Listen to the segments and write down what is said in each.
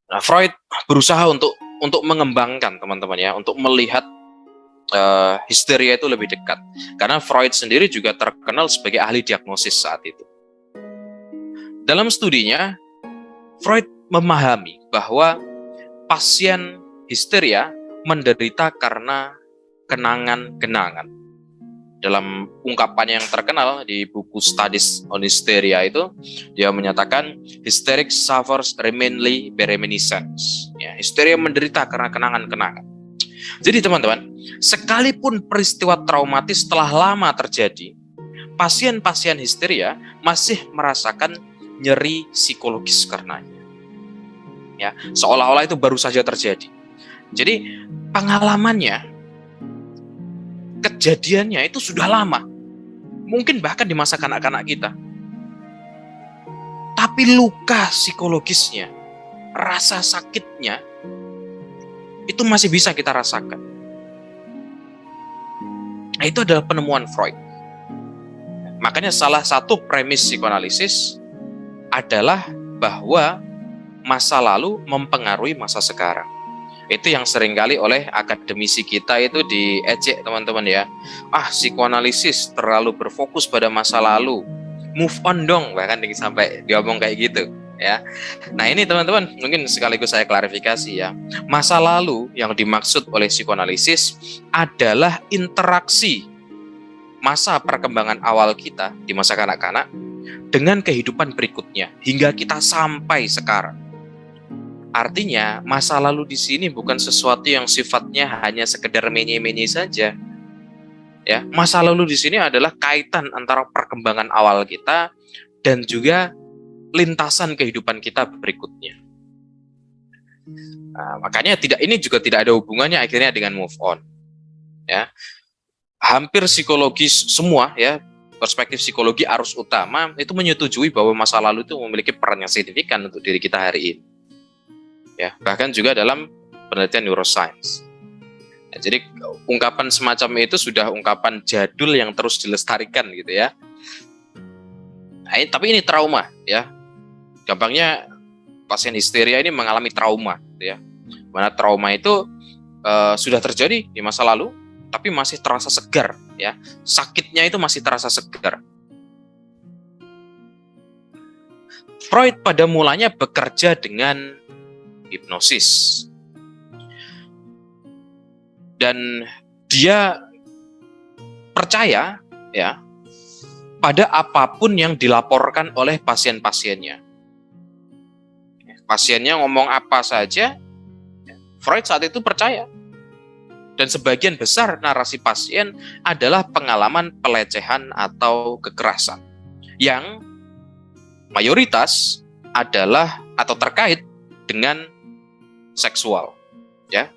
Nah, Freud berusaha untuk mengembangkan teman-teman ya, untuk melihat histeria itu lebih dekat. Karena Freud sendiri juga terkenal sebagai ahli diagnosis saat itu. Dalam studinya, Freud memahami bahwa pasien histeria menderita karena kenangan-kenangan. Dalam ungkapan yang terkenal di buku Studies on Hysteria itu, dia menyatakan hysterics suffers mainly by reminiscence. Ya, histeria menderita karena kenangan-kenangan. Jadi teman-teman, sekalipun peristiwa traumatis telah lama terjadi, pasien-pasien histeria masih merasakan nyeri psikologis karenanya. Ya, seolah-olah itu baru saja terjadi. Jadi pengalamannya, kejadiannya itu sudah lama, mungkin bahkan di masa kanak-kanak kita. Tapi luka psikologisnya, rasa sakitnya, itu masih bisa kita rasakan. Nah, itu adalah penemuan Freud. Makanya salah satu premis psikoanalisis adalah bahwa masa lalu mempengaruhi masa sekarang. Itu yang seringkali oleh akademisi kita itu diejek teman-teman ya. Psikoanalisis terlalu berfokus pada masa lalu. Move on dong, bahkan sampai diomong kayak gitu ya. Nah ini teman-teman, mungkin sekaligus saya klarifikasi ya. Masa lalu yang dimaksud oleh psikoanalisis adalah interaksi masa perkembangan awal kita di masa kanak-kanak dengan kehidupan berikutnya hingga kita sampai sekarang. Artinya, masa lalu di sini bukan sesuatu yang sifatnya hanya sekedar menye-menye saja. Ya, masa lalu di sini adalah kaitan antara perkembangan awal kita dan juga lintasan kehidupan kita berikutnya. Nah, makanya ini juga tidak ada hubungannya akhirnya dengan move on. Ya, hampir psikologis semua ya, perspektif psikologi arus utama itu menyetujui bahwa masa lalu itu memiliki peran yang signifikan untuk diri kita hari ini. Ya, bahkan juga dalam penelitian neuroscience. Ya, jadi ungkapan semacam itu sudah ungkapan jadul yang terus dilestarikan gitu ya. Nah, tapi ini trauma ya. Gampangnya pasien histeria ini mengalami trauma gitu ya. Mana trauma itu sudah terjadi di masa lalu tapi masih terasa segar ya. Sakitnya itu masih terasa segar. Freud pada mulanya bekerja dengan hipnosis. Dan dia percaya ya pada apapun yang dilaporkan oleh pasien-pasiennya. Pasiennya ngomong apa saja, Freud saat itu percaya. Dan sebagian besar narasi pasien adalah pengalaman pelecehan atau kekerasan yang mayoritas adalah atau terkait dengan seksual, ya.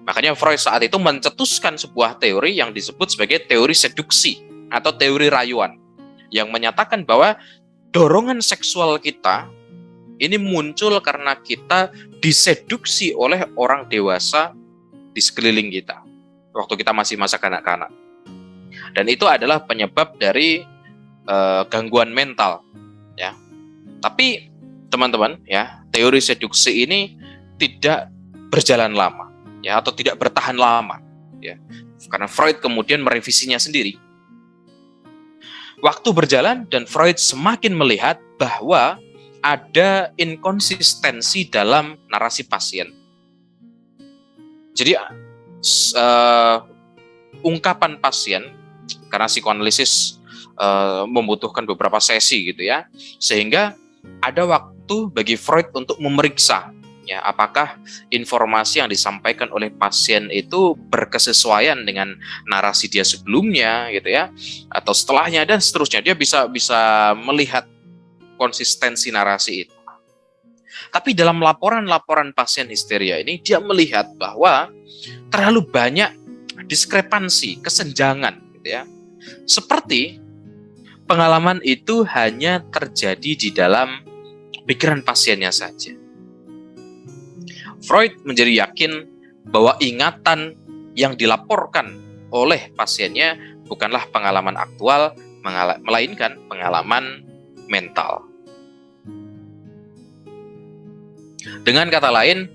Makanya Freud saat itu mencetuskan sebuah teori yang disebut sebagai teori seduksi atau teori rayuan, yang menyatakan bahwa dorongan seksual kita ini muncul karena kita diseduksi oleh orang dewasa di sekeliling kita waktu kita masih masa kanak-kanak, dan itu adalah penyebab dari gangguan mental, ya. Tapi teman-teman ya, teori seduksi ini tidak berjalan lama ya, atau tidak bertahan lama ya, karena Freud kemudian merevisinya sendiri. Waktu berjalan dan Freud semakin melihat bahwa ada inkonsistensi dalam narasi pasien. Jadi ungkapan pasien, karena psikoanalisis membutuhkan beberapa sesi gitu ya, sehingga ada waktu bagi Freud untuk memeriksa ya apakah informasi yang disampaikan oleh pasien itu berkesesuaian dengan narasi dia sebelumnya gitu ya, atau setelahnya dan seterusnya. Dia bisa melihat konsistensi narasi itu. Tapi dalam laporan-laporan pasien histeria ini dia melihat bahwa terlalu banyak diskrepansi, kesenjangan gitu ya. Seperti pengalaman itu hanya terjadi di dalam pikiran pasiennya saja. Freud menjadi yakin bahwa ingatan yang dilaporkan oleh pasiennya bukanlah pengalaman aktual, melainkan pengalaman mental. Dengan kata lain,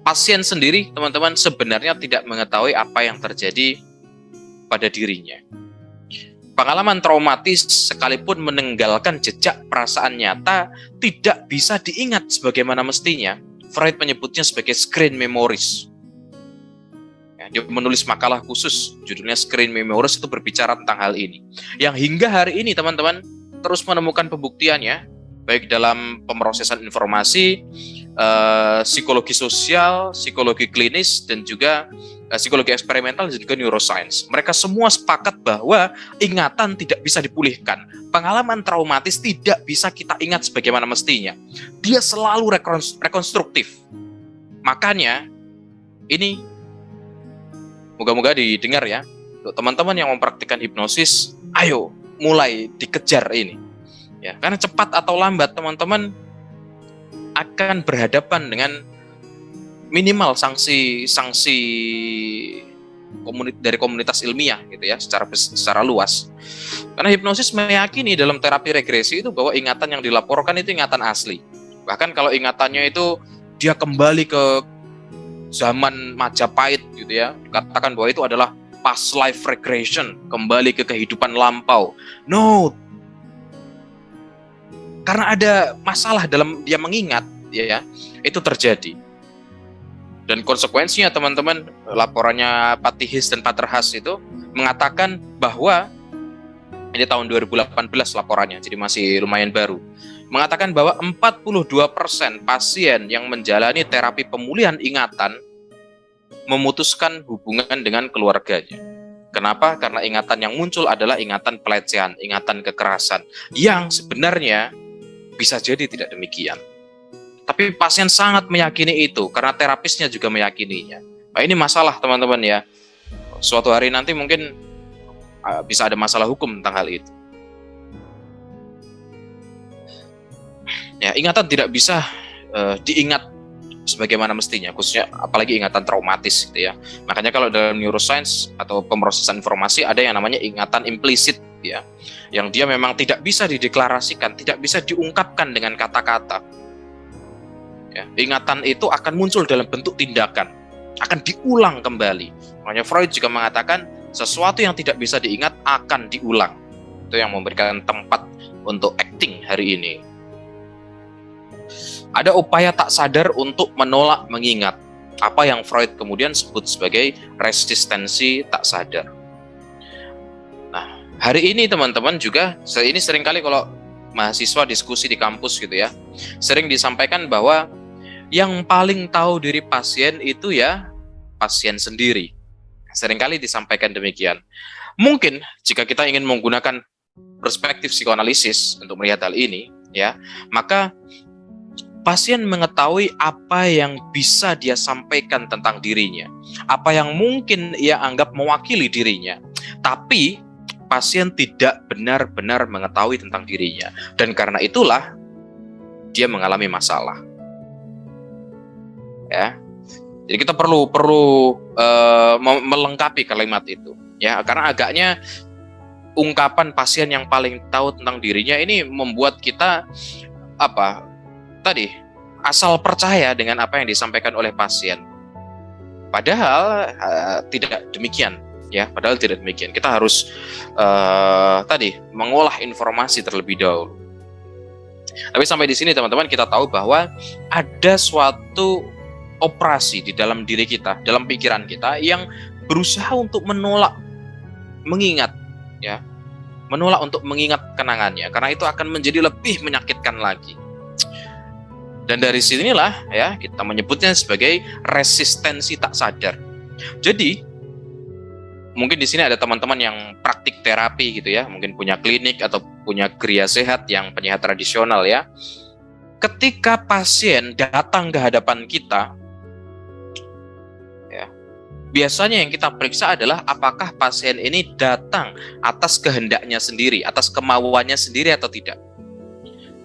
pasien sendiri, teman-teman, sebenarnya tidak mengetahui apa yang terjadi pada dirinya. Pengalaman traumatis sekalipun meninggalkan jejak perasaan nyata, tidak bisa diingat sebagaimana mestinya. Freud menyebutnya sebagai screen memories. Dia menulis makalah khusus, judulnya Screen Memories, itu berbicara tentang hal ini. Yang hingga hari ini, teman-teman, terus menemukan pembuktiannya, baik dalam pemrosesan informasi, psikologi sosial, psikologi klinis, dan juga psikologi eksperimental, dan juga neuroscience. Mereka semua sepakat bahwa ingatan tidak bisa dipulihkan. Pengalaman traumatis tidak bisa kita ingat sebagaimana mestinya. Dia selalu rekonstruktif. Makanya, ini moga-moga didengar ya. Untuk teman-teman yang mempraktikkan hipnosis, ayo mulai dikejar ini. Ya, karena cepat atau lambat teman-teman akan berhadapan dengan minimal sanksi dari komunitas ilmiah gitu ya, secara luas. Karena hipnosis meyakini dalam terapi regresi itu bahwa ingatan yang dilaporkan itu ingatan asli. Bahkan kalau ingatannya itu dia kembali ke zaman Majapahit gitu ya, katakan bahwa itu adalah past life regression, kembali ke kehidupan lampau. No, karena ada masalah dalam dia mengingat, ya, itu terjadi. Dan konsekuensinya teman-teman, laporannya Pak Tihis dan Pak Terhas itu mengatakan bahwa, ini tahun 2018 laporannya, jadi masih lumayan baru, mengatakan bahwa 42% pasien yang menjalani terapi pemulihan ingatan memutuskan hubungan dengan keluarganya. Kenapa? Karena ingatan yang muncul adalah ingatan pelecehan, ingatan kekerasan, yang sebenarnya bisa jadi tidak demikian. Tapi pasien sangat meyakini itu, karena terapisnya juga meyakininya. Nah, ini masalah teman-teman ya. Suatu hari nanti mungkin bisa ada masalah hukum tentang hal itu. Ya, ingatan tidak bisa diingat sebagaimana mestinya, khususnya apalagi ingatan traumatis gitu ya. Makanya kalau dalam neuroscience atau pemrosesan informasi ada yang namanya ingatan implisit ya, yang dia memang tidak bisa dideklarasikan, tidak bisa diungkapkan dengan kata-kata. Ya, ingatan itu akan muncul dalam bentuk tindakan, akan diulang kembali. Makanya Freud juga mengatakan sesuatu yang tidak bisa diingat akan diulang. Itu yang memberikan tempat untuk acting hari ini. Ada upaya tak sadar untuk menolak mengingat, apa yang Freud kemudian sebut sebagai resistensi tak sadar. Nah, hari ini teman-teman juga, ini seringkali kalau mahasiswa diskusi di kampus gitu ya, sering disampaikan bahwa yang paling tahu diri pasien itu ya pasien sendiri. Seringkali disampaikan demikian. Mungkin jika kita ingin menggunakan perspektif psikoanalisis untuk melihat hal ini, ya, maka pasien mengetahui apa yang bisa dia sampaikan tentang dirinya, apa yang mungkin ia anggap mewakili dirinya, tapi pasien tidak benar-benar mengetahui tentang dirinya, dan karena itulah dia mengalami masalah. Ya, jadi kita perlu melengkapi kalimat itu, ya, karena agaknya ungkapan pasien yang paling tahu tentang dirinya ini membuat kita asal percaya dengan apa yang disampaikan oleh pasien. Padahal tidak demikian, ya. Padahal tidak demikian. Kita harus mengolah informasi terlebih dahulu. Tapi sampai di sini teman-teman kita tahu bahwa ada suatu operasi di dalam diri kita, dalam pikiran kita yang berusaha untuk menolak mengingat, ya, menolak untuk mengingat kenangannya, karena itu akan menjadi lebih menyakitkan lagi. Dan dari sinilah ya kita menyebutnya sebagai resistensi tak sadar. Jadi mungkin di sini ada teman-teman yang praktik terapi gitu ya, mungkin punya klinik atau punya geria sehat yang penyehat tradisional ya. Ketika pasien datang ke hadapan kita, ya, biasanya yang kita periksa adalah apakah pasien ini datang atas kehendaknya sendiri, atas kemauannya sendiri atau tidak.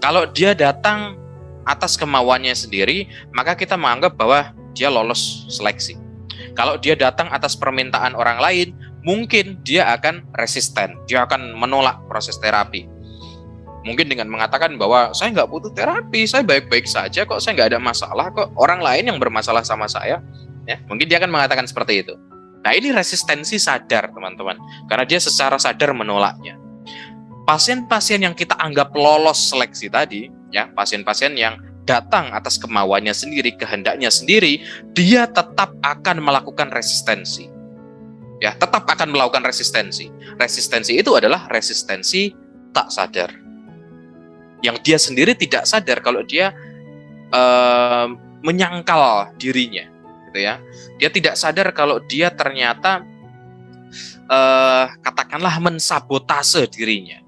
Kalau dia datang atas kemauannya sendiri, maka kita menganggap bahwa dia lolos seleksi. Kalau dia datang atas permintaan orang lain, mungkin dia akan resisten, dia akan menolak proses terapi. Mungkin dengan mengatakan bahwa saya nggak butuh terapi, saya baik-baik saja kok, saya nggak ada masalah kok, orang lain yang bermasalah sama saya. Ya, mungkin dia akan mengatakan seperti itu. Nah, ini resistensi sadar, teman-teman, karena dia secara sadar menolaknya. Pasien-pasien yang kita anggap lolos seleksi tadi, ya, pasien-pasien yang datang atas kemauannya sendiri, kehendaknya sendiri, dia tetap akan melakukan resistensi. Ya, tetap akan melakukan resistensi. Resistensi itu adalah resistensi tak sadar. Yang dia sendiri tidak sadar kalau dia menyangkal dirinya, gitu ya. Dia tidak sadar kalau dia ternyata katakanlah mensabotase dirinya.